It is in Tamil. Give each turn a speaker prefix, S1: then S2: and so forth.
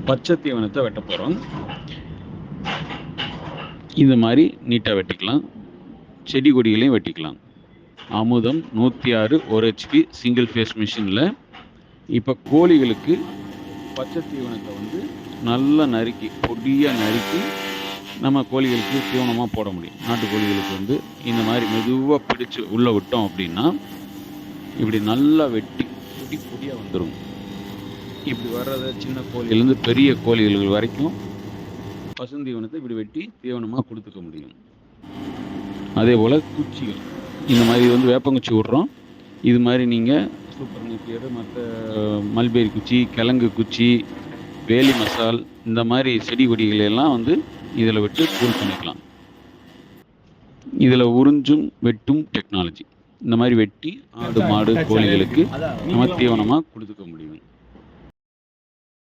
S1: பச்சை தீவனத்தை வெட்ட போகிறோம். இந்த மாதிரி நீட்டாக வெட்டிக்கலாம். செடி கொடிகளையும் வெட்டிக்கலாம். அமுதம் 106 1 HP சிங்கிள் ஃபேஸ் மிஷினில். இப்போ கோழிகளுக்கு பச்சை தீவனத்தை வந்து நல்லா நறுக்கி பொடியாக நறுக்கி நம்ம கோழிகளுக்கு தீவனமாக போட முடியும். நாட்டுக்கோழிகளுக்கு வந்து இந்த மாதிரி மெதுவாக பிடிச்சி உள்ளே விட்டோம் அப்படின்னா இப்படி நல்லா வெட்டி பொடி பொடியாக வந்துடும். இப்படி வர்றத சின்ன கோழிலேருந்து பெரிய கோழிகள் வரைக்கும் பசுந்தீவனத்தை இப்படி வெட்டி தீவனமாக கொடுத்துக்க முடியும். அதே போல் குச்சிகள் இந்த மாதிரி வந்து வேப்பங்குச்சி விட்றோம். இது மாதிரி நீங்கள் சூப்பர் நேப்பியர், மற்ற மல்பெரி குச்சி, கிழங்கு குச்சி, வேலி மசால், இந்த மாதிரி செடி கொடிகளெல்லாம் வந்து இதில் விட்டு கூல் பண்ணிக்கலாம். இதில் உறிஞ்சும் வெட்டும் டெக்னாலஜி. இந்த மாதிரி வெட்டி ஆடு மாடு கோழிகளுக்கு நம்ம தீவனமாக கொடுத்துக்க முடியும்.